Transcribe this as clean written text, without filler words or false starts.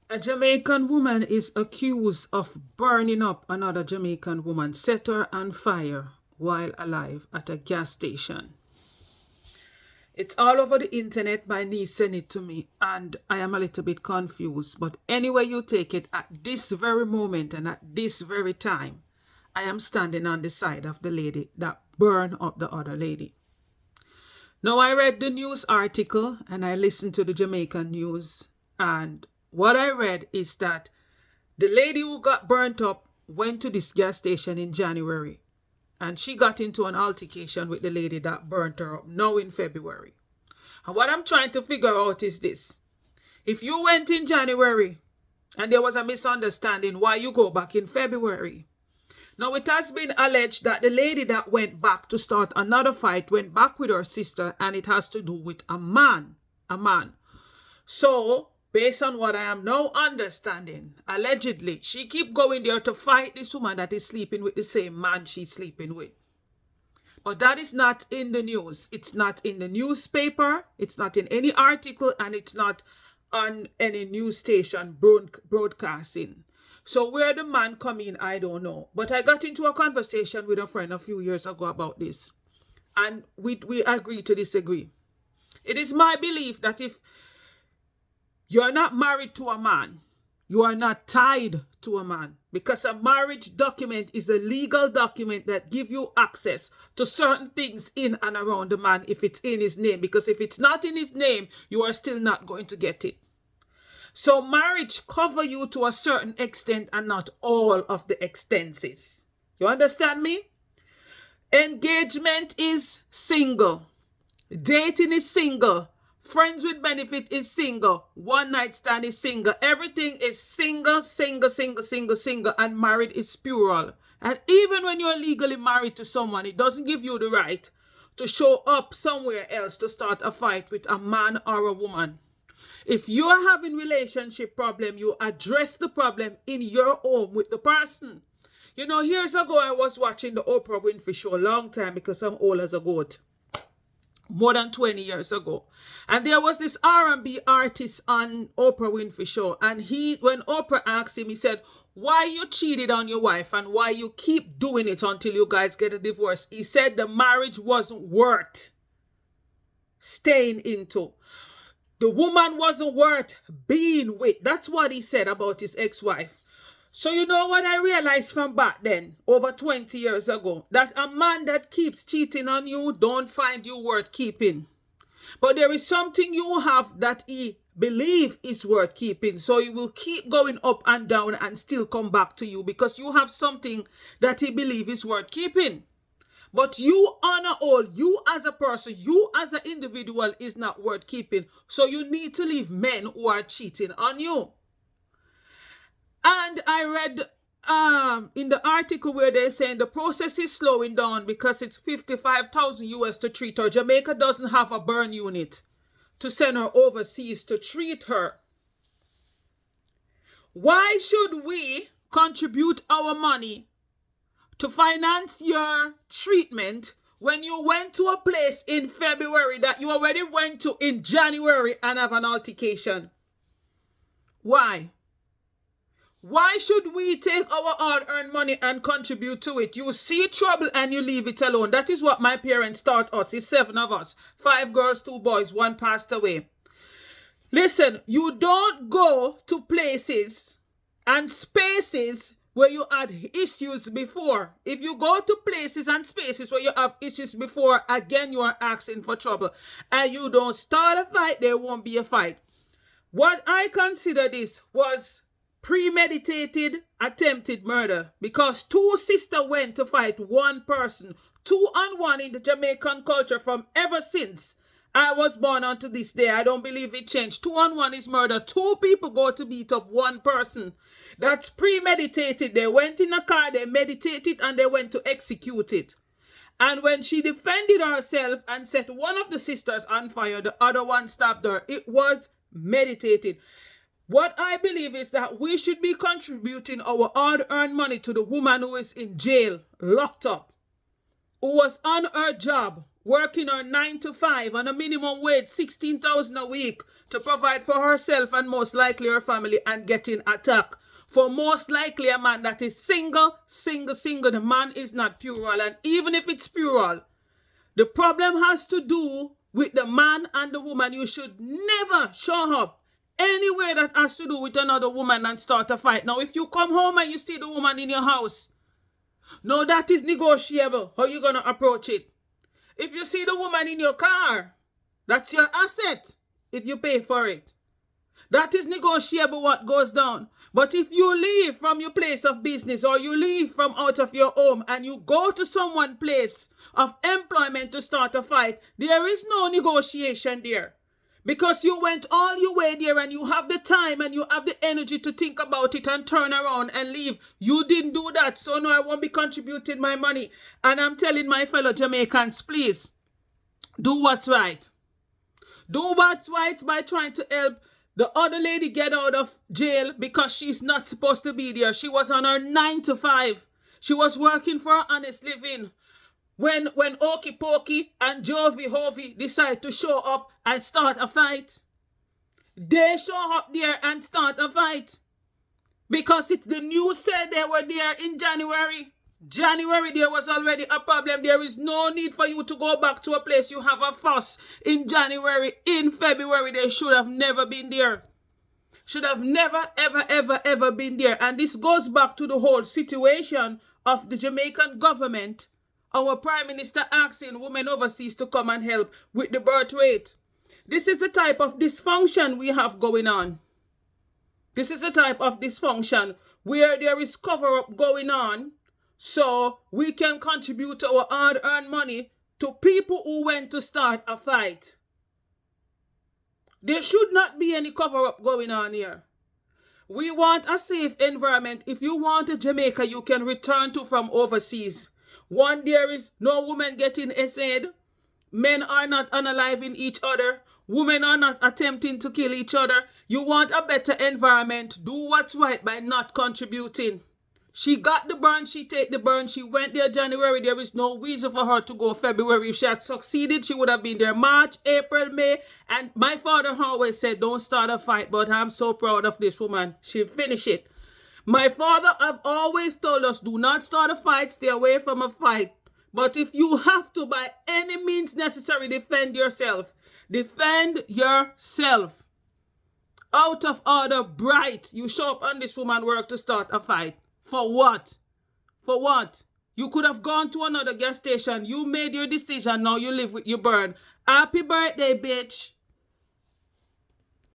A Jamaican woman is accused of burning up another Jamaican woman, set her on fire while alive at a gas station. It's all over the internet. My niece sent it to me, and I am a little bit confused. But anyway, you take it, at this very moment and at this very time, I am standing on the side of the lady that burned up the other lady. Now, I read the news article and I listened to the Jamaican news, and what I read is that the lady who got burnt up went to this gas station in January, and she got into an altercation with the lady that burnt her up now in February. And what I'm trying to figure out is this. If you went in January and there was a misunderstanding, why you go back in February? Now, it has been alleged that the lady that went back to start another fight went back with her sister, and it has to do with a man. A man. So, based on what I am now understanding, allegedly, she keep going there to fight this woman that is sleeping with the same man she's sleeping with. But that is not in the news. It's not in the newspaper. It's not in any article, and it's not on any news station broadcasting. So where the man come in, I don't know. But I got into a conversation with a friend a few years ago about this, and we agree to disagree. It is my belief that if you're not married to a man, you are not tied to a man, because a marriage document is a legal document that gives you access to certain things in and around the man if it's in his name. Because if it's not in his name, you are still not going to get it. So marriage cover you to a certain extent and not all of the extenses. You understand me? Engagement is single. Dating is single. Friends with benefit is single. One night stand is single. Everything is single, single, single, single, single. And married is plural. And even when you're legally married to someone, it doesn't give you the right to show up somewhere else to start a fight with a man or a woman. If you are having relationship problem, you address the problem in your home with the person. You know, years ago, I was watching the Oprah Winfrey Show a long time, because I'm old as a goat. More than 20 years ago. And there was this R&B artist on Oprah Winfrey Show. And when Oprah asked him, he said, why you cheated on your wife and why you keep doing it until you guys get a divorce? He said the marriage wasn't worth staying into. The woman wasn't worth being with. That's what he said about his ex-wife. So you know what I realized from back then, over 20 years ago? That a man that keeps cheating on you don't find you worth keeping. But there is something you have that he believes is worth keeping. So he will keep going up and down and still come back to you, because you have something that he believes is worth keeping. But you on a whole, you as a person, you as an individual is not worth keeping. So you need to leave men who are cheating on you. And I read in the article where they're saying the process is slowing down because it's 55,000 US to treat her. Jamaica doesn't have a burn unit to send her overseas to treat her. Why should we contribute our money to finance your treatment when you went to a place in February that you already went to in January and have an altercation? Why? Why should we take our hard-earned money and contribute to it? You see trouble and you leave it alone. That is what my parents taught us. It's 7 of us. 5 girls, 2 boys, 1 passed away. Listen, you don't go to places and spaces where you had issues before. If you go to places and spaces where you have issues before, again, you are asking for trouble. And you don't start a fight, there won't be a fight. What I consider this was premeditated attempted murder, because 2 sisters went to fight 1 person. 2-on-1 in the Jamaican culture from ever since I was born unto this day. I don't believe it changed. 2-on-1 is murder. 2 people go to beat up 1 person. That's premeditated. They went in a car, they meditated, and they went to execute it. And when she defended herself and set one of the sisters on fire, the other one stabbed her. It was meditated. What I believe is that we should be contributing our hard-earned money to the woman who is in jail, locked up, who was on her job, working her 9 to 5 on a minimum wage, 16,000 a week, to provide for herself and most likely her family, and getting attacked. For most likely a man that is single. The man is not plural. And even if it's plural, the problem has to do with the man and the woman. You should never show up anywhere that has to do with another woman and start a fight. Now, if you come home and you see the woman in your house, no, that is negotiable. How you going to approach it? If you see the woman in your car, that's your asset if you pay for it. That is negotiable what goes down. But if you leave from your place of business or you leave from out of your home and you go to someone's place of employment to start a fight, there is no negotiation there. Because you went all your way there and you have the time and you have the energy to think about it and turn around and leave. You didn't do that, so no, I won't be contributing my money. And I'm telling my fellow Jamaicans, please, do what's right. Do what's right by trying to help the other lady get out of jail because she's not supposed to be there. She was on her 9 to 5. She was working for an honest living. When Okie Pokey and Jovi Hovey decide to show up and start a fight, they show up there and start a fight. Because the news said they were there in January. January, there was already a problem. There is no need for you to go back to a place you have a fuss in January. In February, they should have never been there. Should have never, ever been there. And this goes back to the whole situation of the Jamaican government. Our Prime Minister asking women overseas to come and help with the birth rate. This is the type of dysfunction we have going on. This is the type of dysfunction where there is cover-up going on so we can contribute our hard-earned money to people who went to start a fight. There should not be any cover-up going on here. We want a safe environment. If you want a Jamaica you can return to from overseas. One, there is no woman getting essayed. Men are not unaliving each other. Women are not attempting to kill each other. You want a better environment. Do what's right by not contributing. She got the burn, she take the burn. She went there January. There is no reason for her to go February. If she had succeeded, she would have been there March, April, May. And my father always said, don't start a fight. But I'm so proud of this woman. She finished it. My father have always told us, do not start a fight, stay away from a fight. But if you have to, by any means necessary, defend yourself. Defend yourself. Out of order, bright. You show up on this woman work to start a fight. For what? For what? You could have gone to another gas station. You made your decision. Now you live with your burn. Happy birthday, bitch.